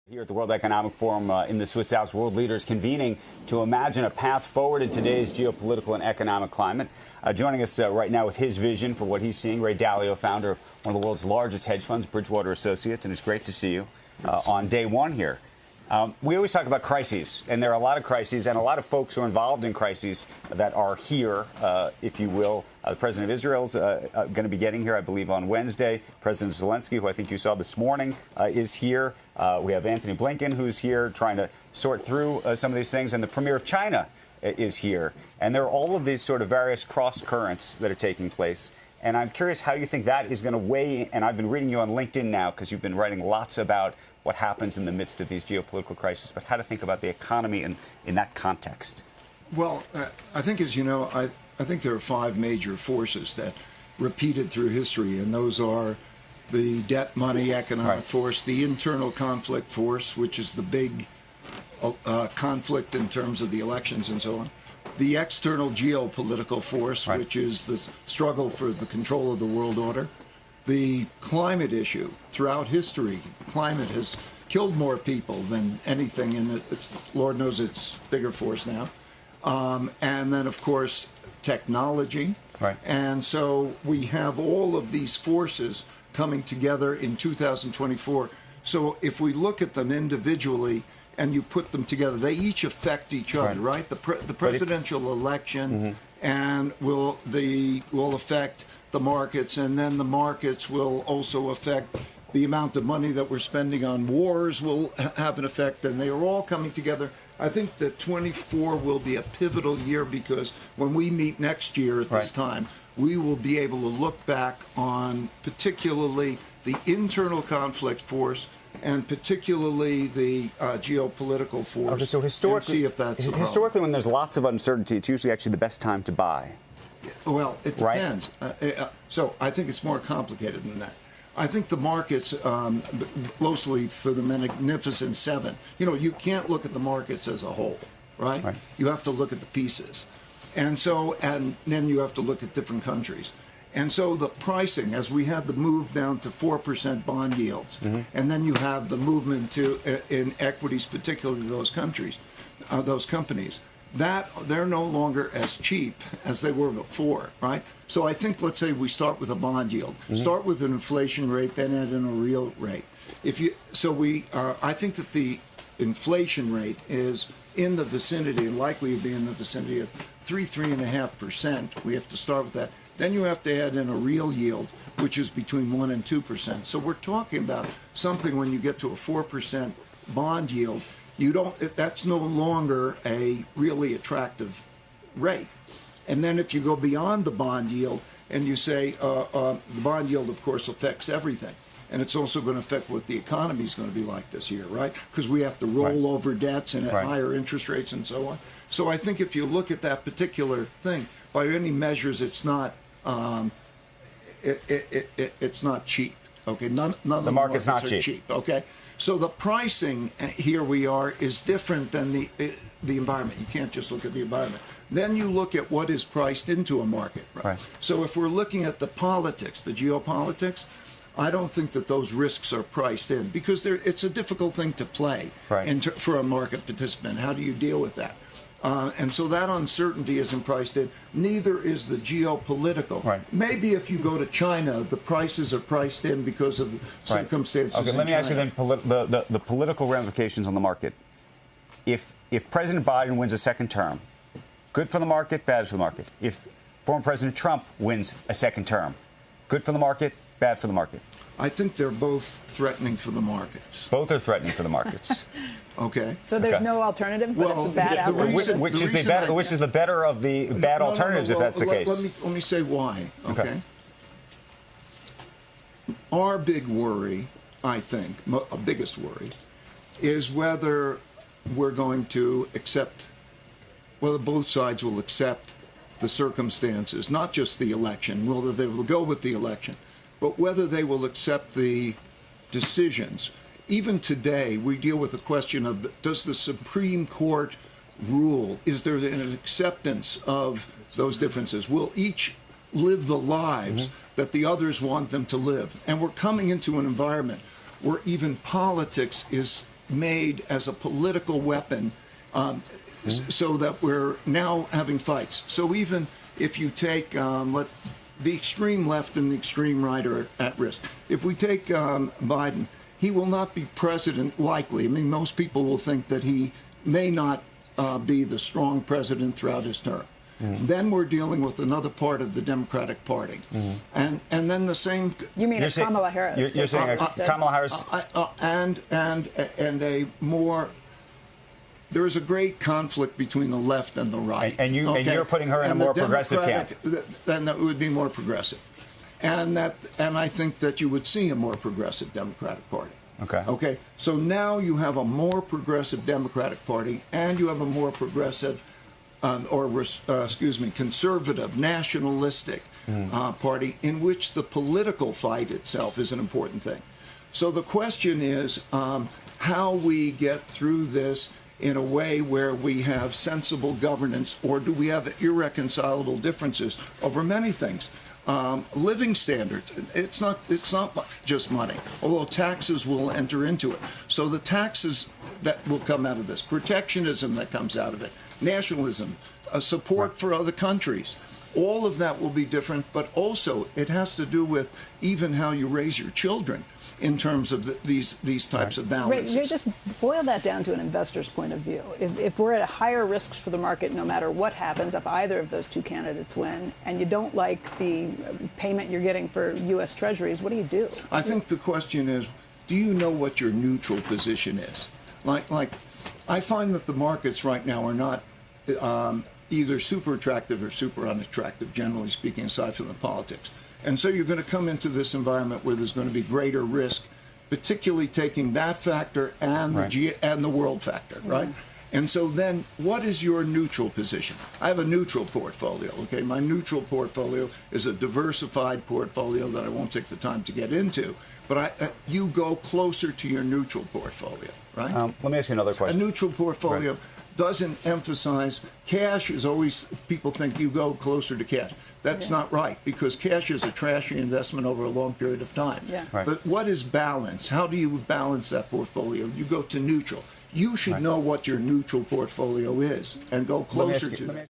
Here at the World Economic Forum in the Swiss Alps, world leaders convening to imagine a path forward in today's geopolitical and economic climate. Joining us right now with his vision for what he's seeing, Ray Dalio, founder of one of the world's largest hedge funds, Bridgewater Associates, and it's great to see you on day one here. We always talk about crises, and there are a lot of crises and a lot of folks who are involved in crises that are here, if you will. The president of Israel is going to be getting here, I believe, on Wednesday. President Zelensky, who I think you saw this morning, is here. We have Antony Blinken, who's here trying to sort through some of these things, and the premier of China is here. And there are all of these sort of various cross currents that are taking place. And I'm curious how you think that is going to weigh. And I've been reading you on LinkedIn now because you've been writing lots about what happens in the midst of these geopolitical crises, but how to think about the economy in that context. Well, I think, as you know, I think there are five major forces that repeated through history, and those are the debt money economic force, the internal conflict force, which is the big conflict in terms of the elections and so on, the external geopolitical force, which is the struggle for the control of the world order, the climate issue. Throughout history, climate has killed more people than anything, and Lord knows it's bigger force now. And then, of course, technology. And so we have all of these forces coming together in 2024. So if we look at them individually and you put them together, they each affect each other, right? The presidential election and will affect the markets, and then the markets will also affect the amount of money that we're spending on wars will have an effect, and they are all coming together. I think that 24 will be a pivotal year because when we meet next year at this time, we will be able to look back on particularly the internal conflict force and particularly the geopolitical force. Okay, so historically, see if that's historically, when there's lots of uncertainty, it's usually actually the best time to buy. Well, it depends. So I think it's more complicated than that. I think the markets, mostly for the Magnificent Seven, you can't look at the markets as a whole, right? You have to look at the pieces. And then you have to look at different countries. And so the pricing, as we had the move down to 4% bond yields, and then you have the movement in equities, particularly those countries, those companies, that they're no longer as cheap as they were before, right? So I think, let's say we start with a bond yield, start with an inflation rate, then add in a real rate. I think that the inflation rate is in the vicinity, and likely to be in the vicinity of 3.5%. We have to start with that. Then you have to add in a real yield, which is between 1% and 2%. So we're talking about something when you get to a 4% bond yield, that's no longer a really attractive rate. And then if you go beyond the bond yield and you say the bond yield, of course, affects everything. And it's also going to affect what the economy is going to be like this year, right? Because we have to roll over debts and at higher interest rates and so on. So I think if you look at that particular thing, by any measures, it's not it's not cheap. Okay, none of the markets not are cheap. Okay. So the pricing, here we are, is different than the environment. You can't just look at the environment. Then you look at what is priced into a market. Right? So if we're looking at the politics, the geopolitics, I don't think that those risks are priced in because it's a difficult thing to play for a market participant. How do you deal with that? And so that uncertainty isn't priced in. Neither is the geopolitical. Maybe if you go to China, the prices are priced in because of the circumstances. Okay, let me ask you then the political ramifications on the market. If President Biden wins a second term, good for the market, bad for the market. If former President Trump wins a second term, good for the market, bad for the market. I think they're both threatening for the markets. Both are threatening for the markets. Okay. So there's no alternative, but it's a bad outcome. Which is the better of the bad alternatives, if that's the case? Let me say why, okay? Our big worry, I think, our biggest worry, is whether we're going to whether both sides will accept the circumstances, not just the election, whether they will go with the election, but whether they will accept the decisions. Even today, we deal with the question of, does the Supreme Court rule? Is there an acceptance of those differences? Will each live the lives that the others want them to live? And we're coming into an environment where even politics is made as a political weapon, so that we're now having fights. So even if you take the extreme left and the extreme right are at risk. If we take Biden, he will not be president likely. I mean, most people will think that he may not be the strong president throughout his term. Then we're dealing with another part of the Democratic Party, and then the same. You mean Kamala Harris? You're saying Kamala Harris, and a more. There is a great conflict between the left and the right, and you're putting her in a more progressive camp. Then that would be more progressive, and I think that you would see a more progressive Democratic Party. Okay. So now you have a more progressive Democratic Party, and you have a more progressive. Conservative, nationalistic party in which the political fight itself is an important thing. So the question is how we get through this in a way where we have sensible governance, or do we have irreconcilable differences over many things? Living standards, it's not just money, although taxes will enter into it. So the taxes that will come out of this, protectionism that comes out of it, nationalism, support for other countries, all of that will be different, but also it has to do with even how you raise your children in terms of these types of balances. Ray, just boil that down to an investor's point of view. If we're at higher risks for the market, no matter what happens, if either of those two candidates win, and you don't like the payment you're getting for U.S. Treasuries, what do you do? I think the question is, do you know what your neutral position is? Like I find that the markets right now are not either super attractive or super unattractive, generally speaking, aside from the politics. And so you're going to come into this environment where there's going to be greater risk, particularly taking that factor and the world factor, right? And so then what is your neutral position? I have a neutral portfolio, okay? My neutral portfolio is a diversified portfolio that I won't take the time to get into, but you go closer to your neutral portfolio, right? Let me ask you another question. A neutral portfolio doesn't emphasize cash. Is always, people think you go closer to cash. That's not right, because cash is a trashy investment over a long period of time. But what is balance? How do you balance that portfolio? You go to neutral. You should know what your neutral portfolio is and go closer to that.